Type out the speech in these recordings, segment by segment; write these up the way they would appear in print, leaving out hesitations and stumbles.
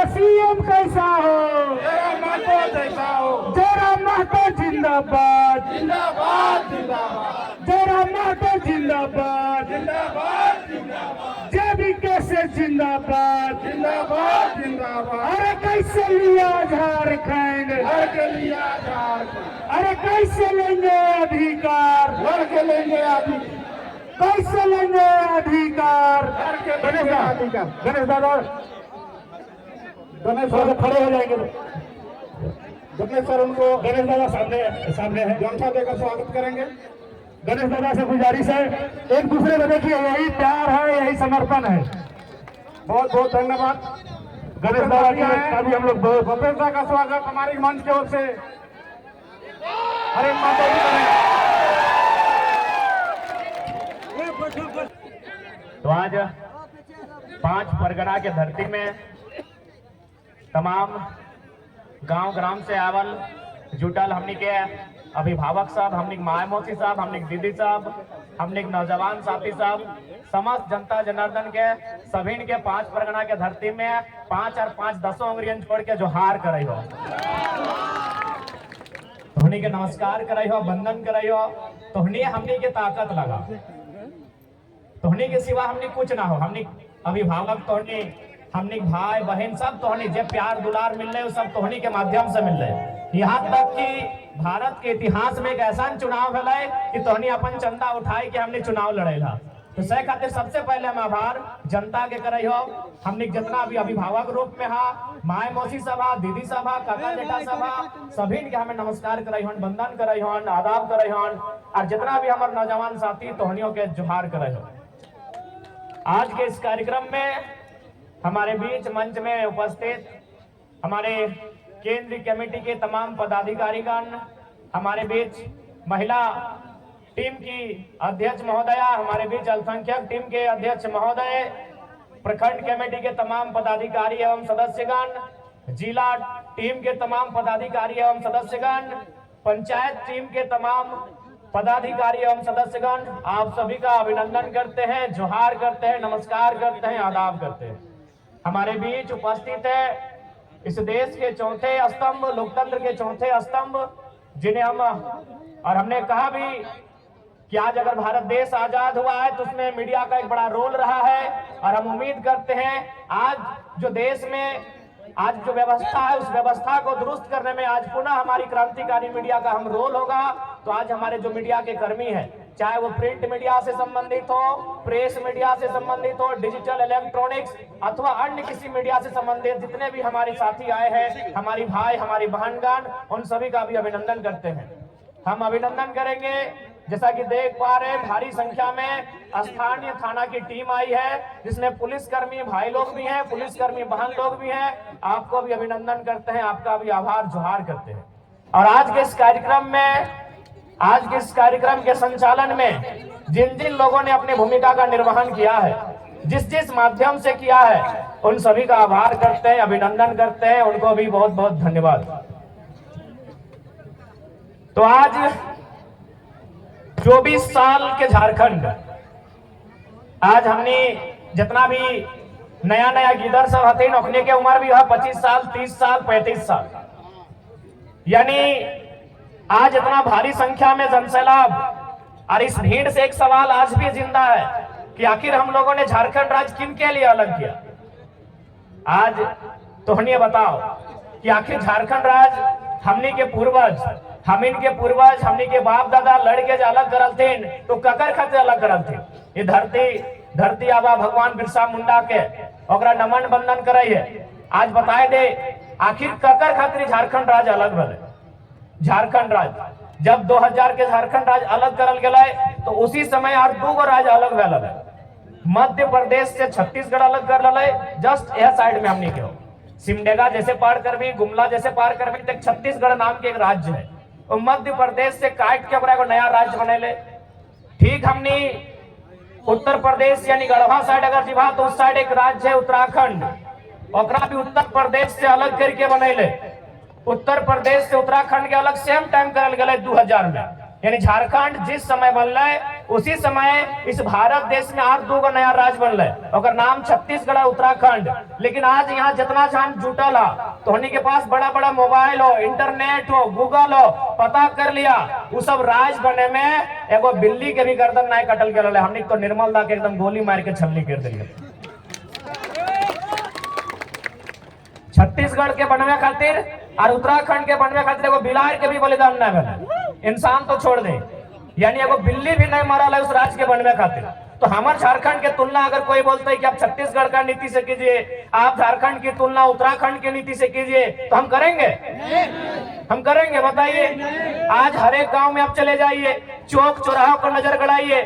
CM कैसा हो, जयराम महतो जैसा हो। जयराम महतो जिंदाबाद, जिंदाबाद जिंदाबाद जयराम महतो जिंदाबाद, जिंदाबाद जिंदाबाद जेबी कैसे जिंदाबाद। जिंदाबाद जिंदाबाद। अरे कैसे लिया झारखंड, लड़ के लिया झारखंड, अरे कैसे लेंगे अधिकार, लड़ के लेंगे अभी, कैसे लेंगे अधिकार। लड़ के गणेश लेंगे दादा, अधिकार। गणेश दादा, गणेश दादा खड़े हो जाएंगे। गणेश सर उनको गणेश दादा सामने सामने है। जनता देकर स्वागत करेंगे। गणेश दादा से गुजारिश है, एक दूसरे को देखिए, यही प्यार है, यही समर्पण है। बहुत बहुत धन्यवाद। गणेश दादा का भी हम लोग बहुत भूपेंद्र का स्वागत हमारी मंच की ओर से। अरे माता जी करें। तो आज 5 परगना के धरती में तमाम गांव ग्राम से आवल जुटल हमनी के अभिभावक साहब, हमनी के माय मौसी साहब, हमनी के दीदी साहब, हमनी के नौजवान साथी साहब, समस्त जनता जनार्दन के सभी के 5 परगना के धरती में 5 और 5 10 उंगलियन छोड़ के जोहार करे हो, तोहनी के नमस्कार करे हो, वंदन करे हो। तोहनी हमनी के ताकत लगा, तोहनी के सिवा हमनी कुछ ना हो। हमनी अभिभावक तोहनी, हमनी भाई बहन सब तोहनी जे प्यार दुलार मिल रहे सब तोहनी के माध्यम से मिल रहे। यहाँ तक कि भारत के इतिहास में एक ऐसा चुनाव है कि तोहनी अपन चंदा उठाए के हमने चुनाव लड़ेला। तो सह खातिर सबसे पहले हम आभार जनता के करे हो। हमने जितना भी अभिभावक रूप में हा, माय मौसी सभा, दीदी सभा, काका जेठा सभा, सभी के हमें नमस्कार करे हन, वंदन करे हन, आदाब करे हन, और जितना भी हमारे नौजवान साथी तोहनियों के जोहार करे हो। आज के इस कार्यक्रम में हमारे बीच मंच में उपस्थित हमारे केंद्रीय कमेटी के तमाम पदाधिकारीगण, हमारे बीच महिला टीम की अध्यक्ष महोदया, हमारे बीच अल्पसंख्यक टीम के अध्यक्ष महोदय, प्रखंड कमेटी के तमाम पदाधिकारी एवं सदस्यगण, जिला टीम के तमाम पदाधिकारी एवं सदस्यगण, पंचायत टीम के तमाम पदाधिकारी एवं सदस्यगण, आप सभी का अभिनंदन करते हैं, जोहार करते हैं, नमस्कार करते हैं, आदाब करते हैं। हमारे बीच उपस्थित है इस देश के चौथे स्तंभ, लोकतंत्र के चौथे स्तंभ, जिन्हें हमने कहा भी कि आज अगर भारत देश आजाद हुआ है तो उसमें मीडिया का एक बड़ा रोल रहा है, और हम उम्मीद करते हैं आज जो देश में आज जो व्यवस्था है उस व्यवस्था को दुरुस्त करने में आज पुनः हमारी क्रांतिकारी मीडिया का हम रोल होगा। तो आज हमारे जो मीडिया के कर्मी हैं, चाहे वो प्रिंट मीडिया से संबंधित हो, प्रेस मीडिया से संबंधित हो, डिजिटल इलेक्ट्रॉनिक्स अथवा अन्य किसी मीडिया से संबंधित जितने भी हमारे साथी आए हैं, हमारी भाई, हमारी बहनगण, उन सभी का भी अभिनंदन करते हैं। हम अभिनंदन करेंगे। जैसा कि देख पा रहे हैं, भारी संख्या में स्थानीय थाना की टीम आई है, जिसमें पुलिसकर्मी भाई लोग भी हैं, पुलिसकर्मी बहन लोग भी हैं। आपको भी अभिनंदन करते हैं, आपका भी आभार जोहार करते हैं। और आज के इस कार्यक्रम के संचालन में जिन जिन लोगों ने अपनी भूमिका का निर्वहन किया है, जिस माध्यम से किया है, उन सभी का आभार करते हैं, अभिनंदन करते हैं, उनको भी बहुत बहुत धन्यवाद। तो आज 24 साल के झारखंड, आज हमने जितना भी नया नया गीदर सब हथिन, अपने के उम्र भी है 25 साल, 30 साल, 35 साल, यानी आज इतना भारी संख्या में जनसैलाब। और इस भीड़ से एक सवाल आज भी जिंदा है कि आखिर हम लोगों ने झारखंड राज्य किन के लिए अलग किया। आज तोहनी बताओ कि आखिर झारखंड राज्य हमनी के पूर्वज, हमनी के बाप दादा लड़के जो अलग करल थे तो ककर खातिर अलग करल थे। ये धरती आबा भगवान बिरसा मुंडा के ओकरा नमन बंदन करे है। आज बताए दे आखिर ककर खातिर झारखंड राज्य अलग भले। झारखंड राज्य जब 2000 के झारखंड राज्य अलग करल गए तो उसी समय और 2 राज्य अलग भेल है। मध्य प्रदेश से छत्तीसगढ़ अलग कर लले, जस्ट यह साइड में हमनी के हो सिमडेगा जैसे पार कर भी, गुमला जैसे पार कर भी, तक छत्तीसगढ़ नाम के एक राज्य है। और मध्य प्रदेश से काट के ओकरा नया राज्य बनेले। ठीक हमनी उत्तर प्रदेश यानी गढ़वा साइड अगर जीवा तो उस साइड एक राज्य है उत्तराखंड, ओकरा भी उत्तर प्रदेश से अलग करके बनेले। उत्तर प्रदेश से उत्तराखंड के अलग सेम टाइम करल गए 2000 में। यानी झारखंड जिस समय बनल उसी समय इस भारत देश में और 2 नया राज्य बनल, और नाम छत्तीसगढ़ और उत्तराखंड। लेकिन आज यहाँ जितना जान जुटल है, तो के पास बड़ा बड़ा मोबाइल हो, इंटरनेट हो, गूगल हो, पता कर लिया, वो सब राज्य बने में एगो बिल्ली के भी गर्दन नहीं कटल के रहे। हमने तो निर्मल दा के एकदम गोली मार के छलनी कर दिया। छत्तीसगढ़ के बनवे खातिर और उत्तराखंड के बनवे खातिर एगो बिलार के भी बलिदान नहीं मिले। इंसान तो छोड़ दे, यानी एगो बिल्ली भी नहीं मरल है उस राज्य के बनवे खातिर। तो हमारे झारखंड के तुलना अगर कोई बोलता है कि आप छत्तीसगढ़ का नीति से कीजिए, आप झारखंड की तुलना उत्तराखंड की नीति से कीजिए, तो हम करेंगे? हम करेंगे? बताइए। आज हर एक गांव में आप चले जाइए, चौक चौराहों पर नजर गड़ाइए,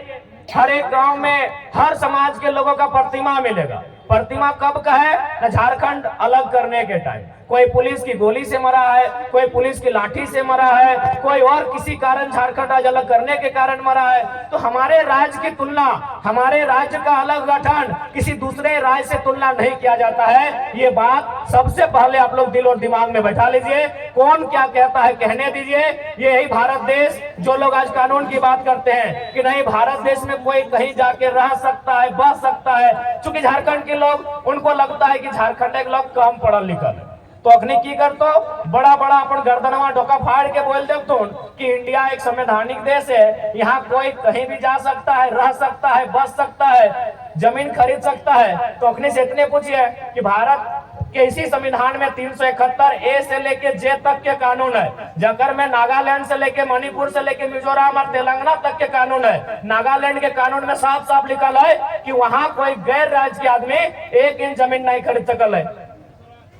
हर एक गांव में हर समाज के लोगों का प्रतिमा मिलेगा। प्रतिमा कब का है? न झारखंड अलग करने के टाइम। कोई पुलिस की गोली से मरा है, कोई पुलिस की लाठी से मरा है, कोई और किसी कारण झारखंड आज अलग करने के कारण मरा है। तो हमारे राज्य की तुलना, हमारे राज्य का अलग गठन किसी दूसरे राज्य से तुलना नहीं किया जाता है। ये बात सबसे पहले आप लोग दिल और दिमाग में बैठा लीजिए। कौन क्या कहता है कहने दीजिए। ये यही भारत देश, जो लोग आज कानून की बात करते हैं कि नहीं भारत देश में कोई कहीं जाके रह सकता है, बस सकता है, चूंकि झारखंड के लोग, उनको लगता है कि झारखंड के लोग कम पढ़ल लिखल है, तो अखनी की करतो बड़ा बड़ा अपन गर्दनवा डोका फाड़ के बोल दे तो कि इंडिया एक संवैधानिक देश है, यहाँ कोई कहीं भी जा सकता है, रह सकता है, बस सकता है, जमीन खरीद सकता है। तो अखनी से इतने पूछिए कि भारत के इसी संविधान में 371 ए से लेके जे तक के कानून है, जकर में नागालैंड से लेके मणिपुर से लेके मिजोरम और तेलंगाना तक के कानून है। नागालैंड के कानून में साफ साफ लिखल है कि वहां कोई गैर राज्य के आदमी 1 इंच जमीन नहीं खरीद सकल है।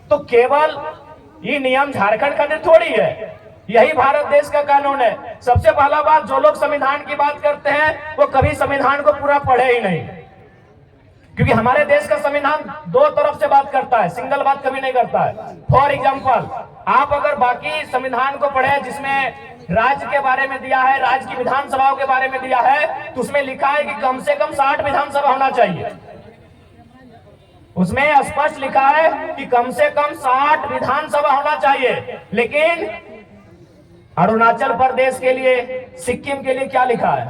तो केवल ये नियम झारखंड का थोड़ी है, यही भारत देश का कानून है। सबसे पहला बात, जो लोग संविधान की बात करते हैं वो कभी संविधान को पूरा पढ़े ही नहीं, क्योंकि हमारे देश का संविधान 2 तरफ से बात करता है, सिंगल बात कभी नहीं करता है। फॉर एग्जाम्पल, आप अगर बाकी संविधान को पढ़े जिसमें राज्य के बारे में दिया है, राज्य की विधानसभाओं के बारे में दिया है, तो उसमें लिखा है कि कम से कम 60 विधानसभा होना चाहिए। उसमें स्पष्ट लिखा है कि कम से कम 60 विधानसभा होना चाहिए। लेकिन अरुणाचल प्रदेश के लिए, सिक्किम के लिए क्या लिखा है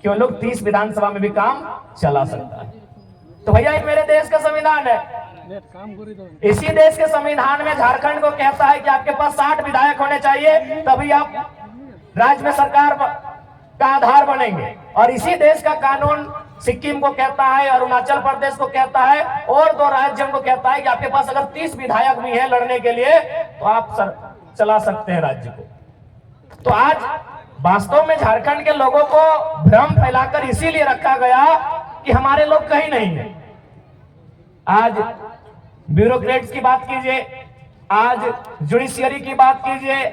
कि वो लोग 30 विधानसभा में भी काम चला सकता है। तो भैया ये मेरे देश का संविधान है। इसी देश के संविधान में झारखंड को कहता है कि आपके पास 60 विधायक होने चाहिए, तभी आप राज्य में सरकार का आधार बनेंगे। और इसी देश का कानून सिक्किम को कहता है, अरुणाचल प्रदेश को कहता है, और 2 राज्यों को कहता है कि आपके पास अगर 30 विधायक भी हैं लड़ने के लिए, तो आप चला सकते हैं राज्य को। तो आज वास्तव में झारखंड के लोगों को भ्रम फैलाकर इसीलिए रखा गया कि हमारे लोग कहीं नहीं है। आज ब्यूरोक्रेट्स की बात कीजिए, आज जुडिशियरी की बात कीजिए,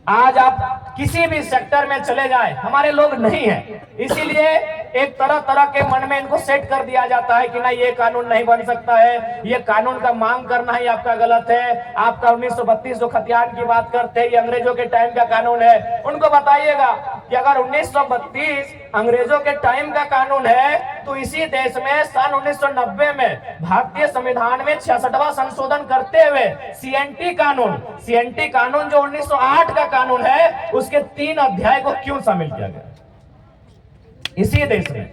आज आप किसी भी सेक्टर में चले जाए, हमारे लोग नहीं है। इसीलिए एक तरह तरह के मन में इनको सेट कर दिया जाता है कि नहीं ये कानून नहीं बन सकता है, ये कानून का मांग करना ही आपका गलत है। आपका 1932 जो खतियान की बात करते हैं, ये अंग्रेजों के टाइम का कानून है। उनको बताइएगा कि अगर 1932 अंग्रेजों के टाइम का कानून है, तो इसी देश में सन 1990 में भारतीय संविधान में 66वां संशोधन करते हुए सीएनटी कानून जो 1908 का कानून है, उसके 3 अध्याय को क्यों शामिल किया गया? इसी देश में,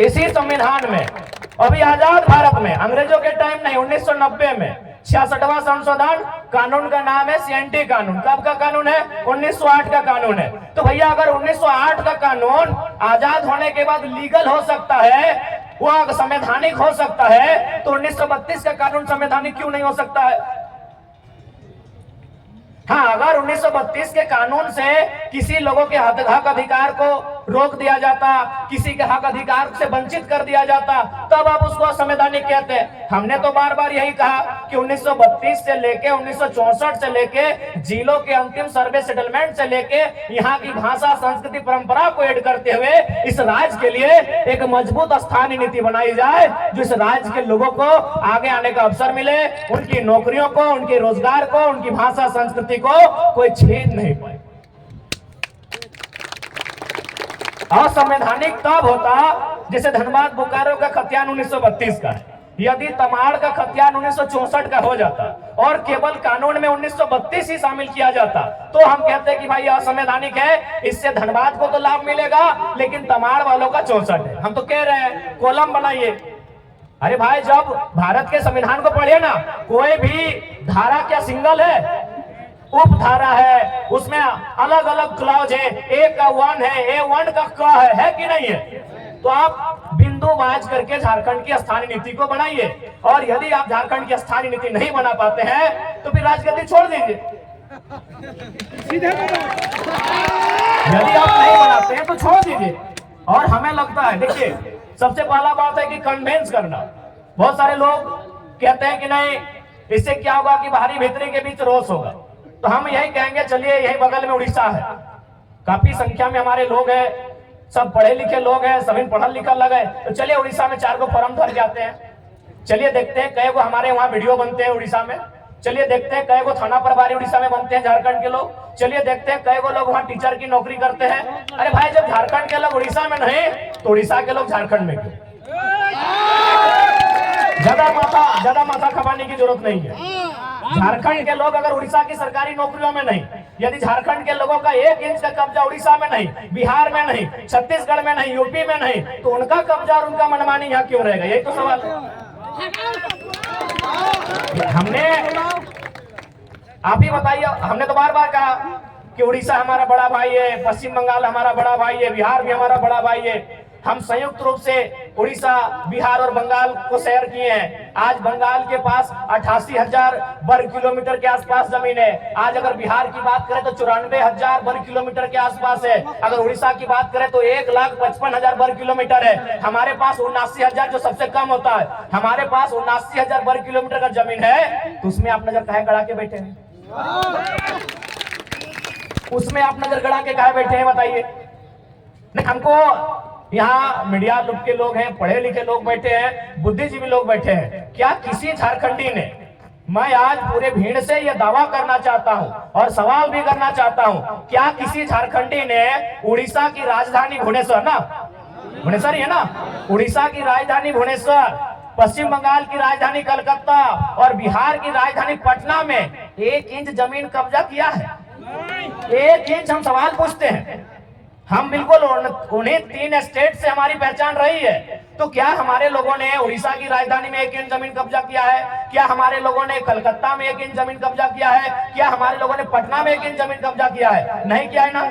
इसी संविधान में, अभी आजाद भारत में, अंग्रेजों के टाइम नहीं, 1990 में 66वां संशोधन, कानून का नाम है सीएनटी कानून। कब का कानून है? 1908 का कानून है। तो भैया अगर 1908 का कानून आजाद होने के बाद लीगल हो सकता है, वो संवैधानिक हो सकता है, तो 1932 का कानून संवैधानिक क्यों नहीं हो सकता है? हाँ, अगर 1932 के कानून से किसी लोगों के हक अधिकार को रोक दिया जाता, किसी के हक अधिकार से वंचित कर दिया जाता, तब आप उसको असंवैधानिक कहते हैं। हमने तो बार बार यही कहा कि 1932 से लेके 1964 से लेके जिलों के अंतिम सर्वे सेटलमेंट से लेके यहाँ की भाषा, संस्कृति, परंपरा को ऐड करते हुए इस राज्य के लिए एक मजबूत स्थानीय नीति बनाई जाए, जो इस राज्य के लोगों को आगे आने का अवसर मिले, उनकी नौकरियों को, उनके रोजगार को, उनकी भाषा, संस्कृति को कोई छीन नहीं पाए। असंवैधानिक तब होता जैसे धनबाद बोकारो का खतियान 1932 का है, यदि तमाड़ का खतियान 1964 का हो जाता और केवल कानून में 1932 ही शामिल किया जाता तो हम कहते कि भाई असंवैधानिक है, इससे धनबाद को तो लाभ मिलेगा लेकिन तमाड़ वालों का 64 है। हम तो कह रहे हैं कॉलम बनाइए। अरे भाई जब भारत के संविधान को पढ़िए ना, कोई भी धारा क्या सिंगल है, उपधारा है, उसमें अलग अलग क्लॉज है, ए का 1 है, A1 का क है कि नहीं है? तो आप बिंदुवाज करके झारखंड की स्थानीय नीति को बनाइए, और यदि आप झारखंड की स्थानीय नीति नहीं बना पाते हैं तो फिर राजगद्दी छोड़ दीजिए। यदि आप नहीं बनाते हैं तो छोड़ दीजिए। और हमें लगता है, देखिए सबसे पहला बात है कि कन्वेंस करना। बहुत सारे लोग कहते हैं कि नहीं, इससे क्या होगा कि बाहरी भीतरी के बीच रोष होगा। तो हम यही कहेंगे, चलिए यही बगल में उड़ीसा है, काफी संख्या में हमारे लोग हैं, सब पढ़े लिखे लोग हैं, सभी पढ़ल लिखल लगे, तो चलिए उड़ीसा में 4 फॉर्म भर जाते हैं। चलिए देखते हैं कई हमारे वहाँ वीडियो बनते हैं उड़ीसा में। चलिए देखते हैं कई थाना प्रभारी उड़ीसा में बनते हैं झारखंड के लोग। चलिए देखते हैं कई लोग वहाँ टीचर की नौकरी करते हैं। अरे भाई जब झारखंड के लोग उड़ीसा में नहीं तो उड़ीसा के लोग झारखंड में क्यों? ज्यादा माथा खपाने की जरूरत नहीं है। झारखंड के लोग अगर उड़ीसा की सरकारी नौकरियों में नहीं, यदि झारखंड के लोगों का 1 इंच का कब्जा उड़ीसा में नहीं, बिहार में नहीं, छत्तीसगढ़ में नहीं, यूपी में नहीं, तो उनका कब्जा और उनका मनमानी यहाँ क्यों रहेगा? यही तो सवाल है। हमने आप ही बताइए, हमने तो बार बार कहा कि उड़ीसा हमारा बड़ा भाई है, पश्चिम बंगाल हमारा बड़ा भाई है, बिहार भी हमारा बड़ा भाई है। हम संयुक्त रूप से उड़ीसा, बिहार और बंगाल को शेयर किए हैं। आज बंगाल के पास 88,000 वर्ग किलोमीटर के आसपास जमीन है। आज अगर बिहार की बात करें तो 94,000 वर्ग किलोमीटर के आसपास है। अगर उड़ीसा की बात करें तो 1,55,000 वर्ग किलोमीटर है। हमारे पास 79,000 जो सबसे कम होता है, हमारे पास 79,000 वर्ग किलोमीटर का जमीन है। तो उसमें आप नजर काहे गड़ा के बैठे हैं? उसमें आप नजर गड़ा के काहे बैठे हैं बताइए? हमको यहाँ मीडिया के लोग हैं, पढ़े लिखे लोग बैठे हैं, बुद्धिजीवी लोग बैठे हैं। क्या किसी झारखंडी ने, मैं आज पूरे भीड़ से यह दावा करना चाहता हूं और सवाल भी करना चाहता हूं, क्या किसी झारखंडी ने उड़ीसा की राजधानी भुवनेश्वर, ना भुवनेश्वर है ना, उड़ीसा की राजधानी भुवनेश्वर, पश्चिम बंगाल की राजधानी कलकत्ता और बिहार की राजधानी पटना में 1 इंच जमीन कब्जा किया है? 1 इंच। हम सवाल पूछते हैं, हम बिल्कुल उन्हीं 3 स्टेट से हमारी पहचान रही है, तो क्या हमारे लोगों ने उड़ीसा की राजधानी में 1 इंच जमीन कब्जा किया है? क्या हमारे लोगों ने कलकत्ता में 1 इंच जमीन कब्जा किया है? क्या हमारे लोगों ने पटना में 1 इंच जमीन कब्जा किया है? नहीं किया है ना,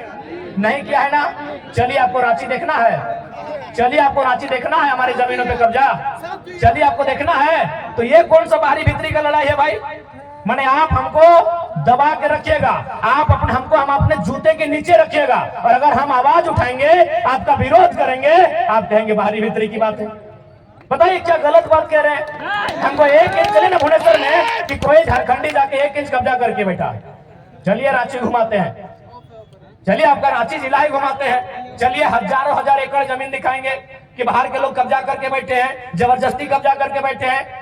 नहीं किया है ना। चलिए आपको रांची देखना है, चलिए आपको रांची देखना है हमारी जमीनों पे कब्जा, चलिए आपको देखना है। तो ये कौन सा बाहरी भीतरी का लड़ाई है भाई? माने आप हमको दबा के रखिएगा, हम अपने जूते के नीचे रखिएगा, और अगर हम आवाज उठाएंगे, आपका विरोध करेंगे, आप कहेंगे बाहरी भीतरी की बात है। बताइए क्या गलत बात कह रहे हैं? हमको 1 इंच, चले ना भुवनेश्वर में कि कोई झारखंडी जाके 1 इंच कब्जा करके बैठा है। चलिए रांची घुमाते हैं, चलिए आपका रांची जिला ही घुमाते हैं। चलिए हजारों हजार एकड़ जमीन दिखाएंगे कि बाहर के लोग कब्जा करके बैठे हैं, जबरदस्ती कब्जा करके बैठे हैं।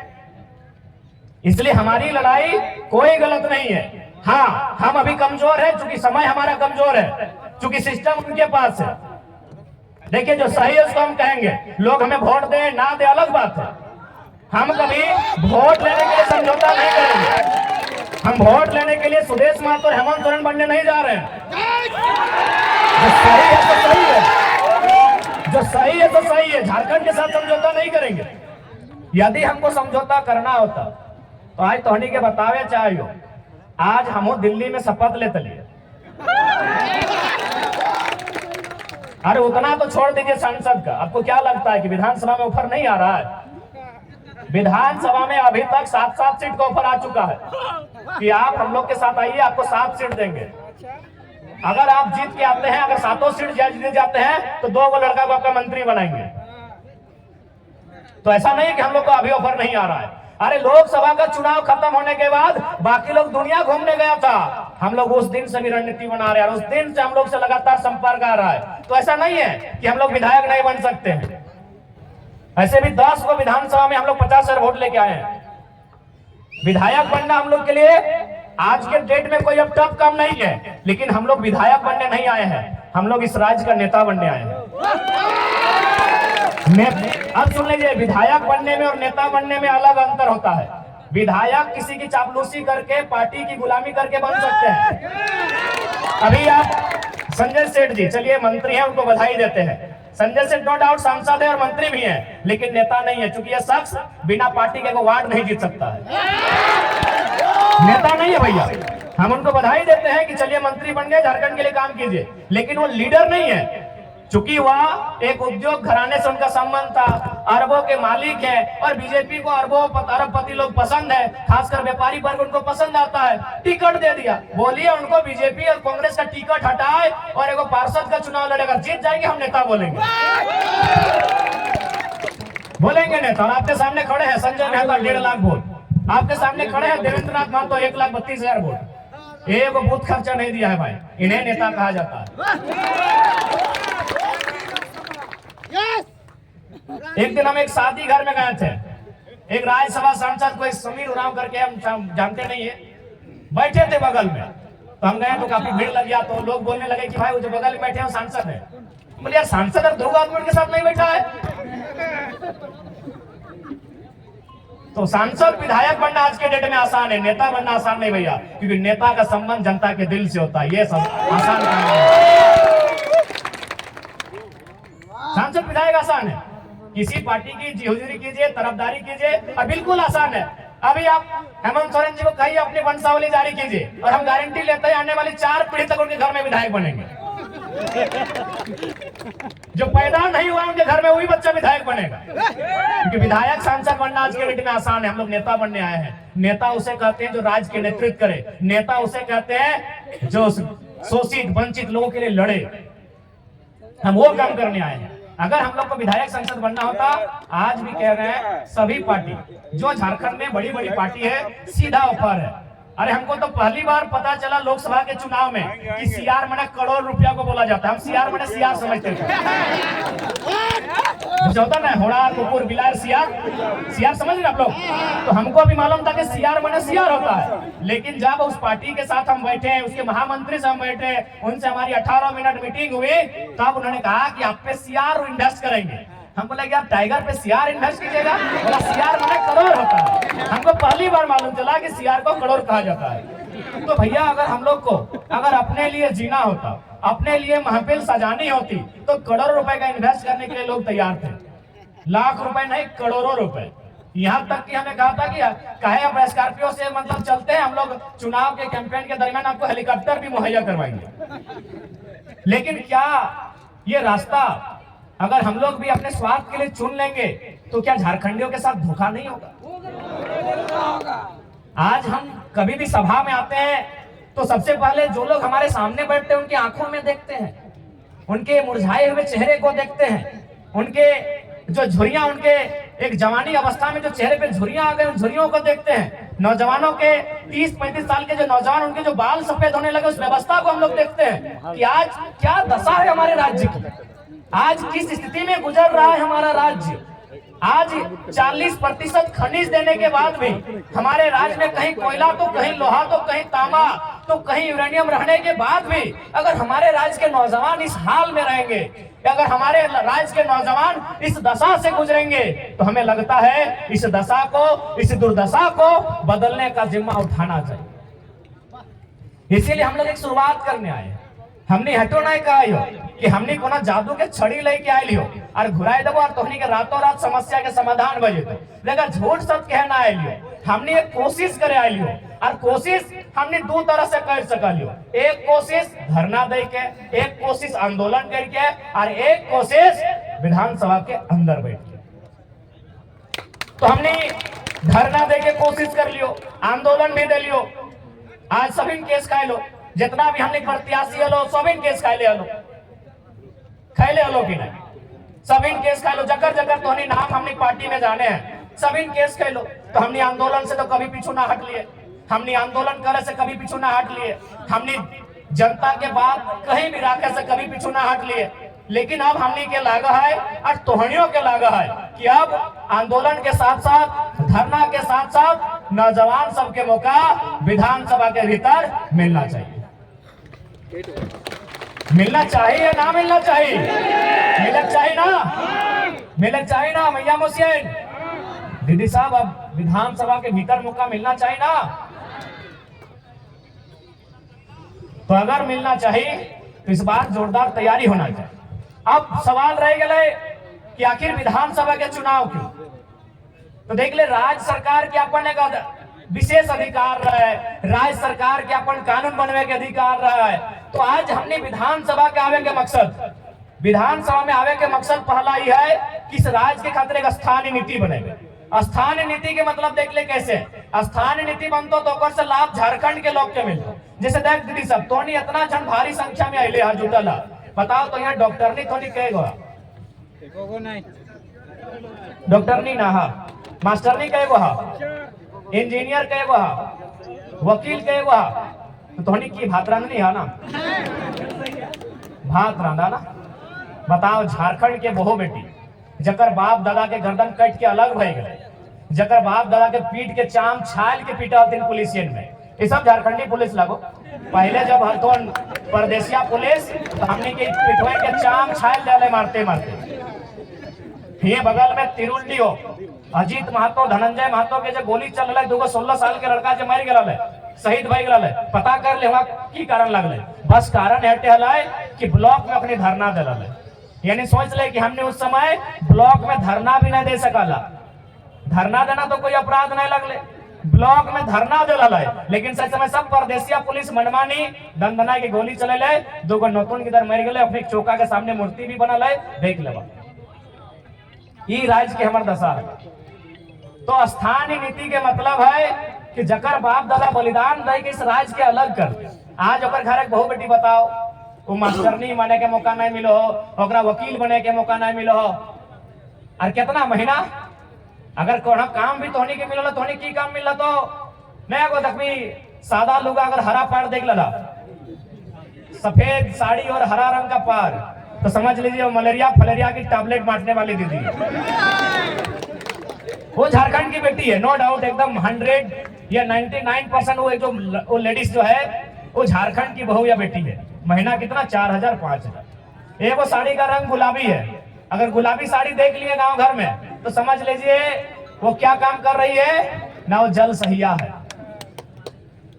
इसलिए हमारी लड़ाई कोई गलत नहीं है। हाँ, हम अभी कमजोर हैं, चूंकि समय हमारा कमजोर है, चूंकि सिस्टम उनके पास है। देखिए जो सही है उसको हम कहेंगे, लोग हमें वोट दें ना दे अलग बात है। हम कभी वोट लेने के लिए समझौता नहीं करेंगे। हम वोट लेने के लिए सुदेश महतो और हेमंत सोरेन बनने नहीं जा रहे हैं। जो सही है तो सही है, जो सही है तो सही है। झारखंड के साथ समझौता नहीं करेंगे। यदि हमको समझौता करना होता तो आज तोहनी के बतावे चाहिए, आज हम दिल्ली में शपथ लेते लिए। अरे उतना तो छोड़ दीजिए सांसद का, आपको क्या लगता है कि विधानसभा में ऑफर नहीं आ रहा है? विधानसभा में अभी तक 7 सीट का ऑफर आ चुका है कि आप हम लोग के साथ आइए, आपको 7 सीट देंगे। अगर आप जीत के आते हैं, अगर 7 सीट जीत जाते हैं तो 2 लड़का को आपका मंत्री बनाएंगे। तो ऐसा नहीं कि हम लोग को अभी ऑफर नहीं आ रहा है। अरे लोकसभा का चुनाव खत्म होने के बाद बाकी लोग दुनिया घूमने गया था, हम लोग उस दिन से भी रणनीति बना रहे हैं, उस दिन से हम लोग से लगातार संपर्क आ रहा है। तो ऐसा नहीं है कि हम लोग विधायक नहीं बन सकते हैं। ऐसे भी 10 को विधानसभा में हम लोग 50,000 वोट लेके आए हैं। विधायक बनना हम लोग के लिए आज के डेट में कोई अब टफ काम नहीं है, लेकिन हम लोग विधायक बनने नहीं आए हैं, हम लोग इस राज्य का नेता बनने आए हैं। अब सुन लीजिए, विधायक बनने में और नेता बनने में अलग अंतर होता है। विधायक किसी की चापलूसी करके, पार्टी की गुलामी करके बन सकते हैं। अभी आप संजय सेठ जी, चलिए मंत्री हैं, उनको बधाई देते हैं। संजय सेठ नो डाउट सांसद है और मंत्री भी हैं, लेकिन नेता नहीं है, क्योंकि यह शख्स बिना पार्टी के वार्ड नहीं जीत सकता है। नेता नहीं है भैया। हम उनको बधाई देते हैं कि चलिए मंत्री बन गए, झारखंड के लिए काम कीजिए, लेकिन वो लीडर नहीं है। चूंकि वह एक उद्योग घराने से उनका संबंध था, अरबों के मालिक है, और बीजेपी को अरबों अरबपति लोग पसंद है, खासकर व्यापारी वर्ग उनको पसंद आता है, टिकट दे दिया। बोलिए उनको बीजेपी और कांग्रेस का टिकट हटाए और एगो पार्षद का चुनाव लड़ेगा, जीत जाएंगे, हम नेता बोलेंगे। बोलेंगे नेता। और आपके सामने खड़े हैं संजय मेहता 1.5 लाख वोट, आपके सामने खड़े हैं देवेंद्र नाथ महतो 1,32,000 वोट। एक बूथ खर्चा नहीं दिया है भाई, इन्हें नेता कहा जाता है। एक दिन हम एक शादी घर में गए थे, एक राज्यसभा सांसद को समीर उरांव करके, हम जानते नहीं है, बैठे थे बगल में। तो हम गए तो काफी भीड़ लग गया, तो लोग बोलने लगे कि भाई वो जो बगल में बैठे हैं सांसद है। बोले यार सांसद और ध्रुव आदमी के साथ नहीं बैठा है। तो सांसद विधायक बनना आज के डेट में आसान है, नेता बनना आसान नहीं भैया, क्योंकि नेता का संबंध जनता के दिल से होता है, ये सब आसान काम है। सांसद विधायक आसान है, किसी पार्टी की जिहुजूरी कीजिए, तरफदारी कीजिए, और बिल्कुल आसान है। अभी आप हेमंत सोरेन जी को कहिए अपनी वंशावली जारी कीजिए, और हम गारंटी लेते हैं आने वाली 4 पीढ़ी तक उनके घर में विधायक बनेंगे। जो पैदा नहीं हुआ उनके घर में वही बच्चा विधायक बनेगा, क्योंकि विधायक सांसद बनना आज के डेट में आसान है। हम लोग नेता बनने आए हैं। नेता उसे कहते हैं जो राज्य के नेतृत्व करे, नेता उसे कहते हैं जो शोषित वंचित लोगों के लिए लड़े। हम वो काम करने आए हैं। अगर हम लोग को विधायक संसद बनना होता, आज भी कह रहे हैं सभी पार्टी जो झारखंड में बड़ी बड़ी पार्टी है सीधा ऑफर है। अरे हमको तो पहली बार पता चला लोकसभा के चुनाव में कि सीआर माने करोड़ रुपया को बोला जाता है। हम सीआर माने सीआर समझते थे, होता ना होड़ा कुकुर बिलार सीआर समझ रहे आप लोग। तो हमको भी मालूम था कि सीआर माने सीआर होता है, लेकिन जब उस पार्टी के साथ हम बैठे, उसके महामंत्री से हम बैठे, उनसे हमारी 18 मिनट मीटिंग हुई, तब उन्होंने कहा कि आप पे सीआर इन्वेस्ट करेंगे। हम बोले यार टाइगर पे सीआर इन्वेस्ट कीजिएगा, बोला सीआर माने करोड़ होता है। हमको पहली बार मालूम चला कि सीआर को करोड़ कहा जाता है। तो भैया अगर हम लोग को अगर अपने लिए जीना होता, अपने लिए महफिल सजानी होती, तो करोड़ों रुपए का इन्वेस्ट करने के लिए लोग तैयार थे। लाख रुपए नहीं, करोड़ों रुपए। यहाँ तक कि हमें कहा था कि कहे अब स्कॉर्पियो से मतलब चलते हैं, हम लोग चुनाव के कैंपेन के दरमियान आपको हेलीकॉप्टर भी मुहैया करवाएंगे। लेकिन क्या ये रास्ता अगर हम लोग भी अपने स्वार्थ के लिए चुन लेंगे तो क्या झारखंडियों के साथ धोखा नहीं होगा? आज हम कभी भी सभा में आते हैं तो सबसे पहले जो लोग हमारे सामने बैठते हैं उनकी आंखों में देखते हैं, उनके मुरझाए हुए चेहरे को देखते हैं, उनके जो झुर्रियां, उनके एक जवानी अवस्था में जो चेहरे पे झुर्रियां आ गए, उन झुर्रियों को देखते हैं। नौजवानों के 30-35 साल के जो नौजवान, उनके जो बाल सफेद होने लगे, उस व्यवस्था को हम लोग देखते हैं कि आज क्या दशा है हमारे राज्य की, आज किस स्थिति में गुजर रहा है हमारा राज्य। आज 40% खनिज देने के बाद भी हमारे राज्य में कहीं कोयला तो कहीं लोहा तो कहीं तांबा तो कहीं यूरेनियम रहने के बाद भी अगर हमारे राज्य के नौजवान इस हाल में रहेंगे, अगर हमारे राज्य के नौजवान इस दशा से गुजरेंगे, तो हमें लगता है इस दशा को, इस दुर्दशा को बदलने का जिम्मा उठाना चाहिए। इसीलिए हम लोग एक शुरुआत करने आए। हमने हटो नहीं कहा कि हमने कोना जादू के छड़ी लेके आयल हो और घुराए देबो और तोहनी के रातों रात समस्या के समाधान बजे तो लेकिन झूठ सच कहना आयल हो। हमने एक कोशिश करे आयल हो और कोशिश हमने दो तरह से कर सकल हो। एक कोशिश धरना दे के, एक कोशिश आंदोलन करके, और एक कोशिश विधानसभा के अंदर बैठ के। तो हमने धरना दे के कोशिश कर लियो, आंदोलन भी दे लियो। आज सभी केस खाए लो, जितना भी हमने प्रत्याशी हलो सभी केस खाए हलो, खैले हलो कि नहीं, सभी केस खाए लो। जगह जगह तो नाम हमने पार्टी में जाने हैं, सभी केस खाए लो। तो हमने आंदोलन से तो कभी पीछू ना हट लिए, हमने आंदोलन करे से कभी पीछू ना हट लिए, हमने जनता के बात कहीं भी राखे से कभी पीछू ना हट लिए। लेकिन अब हमने के लागा है और तोहनियों के लागा है कि अब आंदोलन के साथ साथ, धरना के साथ साथ नौजवान सबके मौका विधानसभा के भीतर मिलना चाहिए। मिलना चाहिए या ना मिलना चाहिए? मिलना चाहिए ना। मिलना चाहिए ना मैया मोसियन दीदी साहब, अब विधानसभा के भीतर मौका मिलना चाहिए ना। तो अगर मिलना चाहिए तो इस बार जोरदार तैयारी होना चाहिए। अब सवाल रह गए कि आखिर विधानसभा के चुनाव क्यों, तो देख ले राज्य सरकार के अपन एक विशेष अधिकार रहे, राज्य सरकार के अपन कानून बनवे के अधिकार रहे। तो आज हमने विधानसभा के आवे के मकसद, विधानसभा में आवे के मकसद पहला ही है कि इस राज्य के खातिर एक स्थानीय नीति बनेगा। स्थानीय नीति के मतलब देख ले कैसे स्थानीय नीति बनतो तो ओकर से लाभ झारखंड के लोग के मिलतो। जैसे देख दीदी सब तो इतना जन भारी संख्या में अले है जुटल, बताओ तो यहाँ डॉक्टर नहीं थोड़ी कहे गो, डॉक्टर नहीं ना, मास्टर नहीं कहे गो, इंजीनियर कहे गो, वकील कहे गो, तो तोहनी की भात रांधनी है ना, भात रांधा ना। बताओ झारखंड के बहु बेटी जकर बाप दादा के गर्दन कट के अलग भय गए, जकर बाप दादा के पीट के चाम छाल के पीटा दिन पुलिसियन में, ये सब झारखंडी पुलिस लगो। पहले जब हरतोन परदेसिया पुलिस तो हमने के पिटवे के चाम छाल डाले मारते मारते। ये बगल में तिरुल्ली हो अजीत महतो धनंजय महतो के जो गोली चल रहा है, 16 साल के लड़का जो मर गया शहीद भई गया, पता कर ले वहां की कारण लगल, बस कारण हटे हलाय कि ब्लॉक में अपनी धरना दे रहा। यानी सोच ले कि हमने उस समय ब्लॉक में धरना भी नहीं दे सकला, धरना देना तो कोई अपराध नहीं लगले, ब्लॉक में धरना दे रहा है। लेकिन सच समय सब परदेसिया पुलिस मनमानी दंदना की गोली चले ले, 2 नौतुन किधर मर गए, अपने चौका के सामने मूर्ति भी बनल है, देख लेवा। ये राज्य के हमार दशा है। तो स्थानीय नीति के मतलब है कि जकर बाप दादा बलिदान दे के इस राज्य के अलग कर। आज ओकर घर एक बहु बेटी बताओ, वो मास्टरनी बने के मौका नहीं मिलो हो, ओकरा वकील बने के मौका नहीं मिलो हो, और कितना महीना अगर कोनो काम भी तोहनी के मिलल, तोहनी की काम मिलल तो नहीं को देखबी सादा लोग अगर हरा पैर देख लला, सफेद साड़ी और हरा रंग का पैर, तो समझ लीजिए वो मलेरिया फलेरिया की टैबलेट बांटने वाली दीदी है। वो झारखंड की बेटी है, नो डाउट, एकदम 100 या 99% वो जो लेडीज जो है वो झारखंड की बहू या बेटी है। महीना कितना 4000 5000। एक वो साड़ी का रंग गुलाबी है, अगर गुलाबी साड़ी देख लिए गांव घर में तो समझ लीजिए वो क्या काम कर रही है ना, वो जल सहिया है।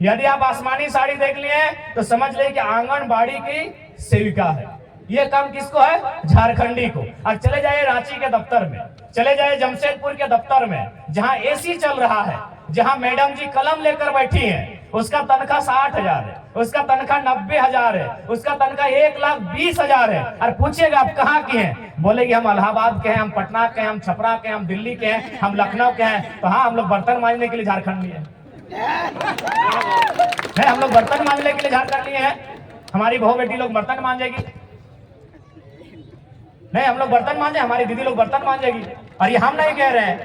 यदि आप आसमानी साड़ी देख लिए तो समझ लीजिए कि आंगनबाड़ी की सेविका है। ये काम किसको है? झारखंडी को। और चले जाइए रांची के दफ्तर में, चले जाइए जमशेदपुर के दफ्तर में, जहां एसी चल रहा है, जहां मैडम जी कलम लेकर बैठी हैं, उसका तनख्वाह 60,000 है, उसका तनख्वाह 90,000 है, उसका तनख्वाह 1,20,000 है। और पूछिएगा आप कहाँ की हैं, बोलेगी हम इलाहाबाद के हैं, हम पटना के हैं, हम छपरा के हैं, हम दिल्ली के हैं, हम लखनऊ के हैं। तो हाँ, हम लोग बर्तन मांजने के लिए झारखंड लिए हैं, हम लोग बर्तन मांजने के लिए झारखंड लिए हैं। हमारी बहू बेटी लोग बर्तन मांजेगी नहीं, हम लोग बर्तन मांजे, हमारी दीदी लोग बर्तन मांजेगी। और ये हम नहीं कह रहे हैं।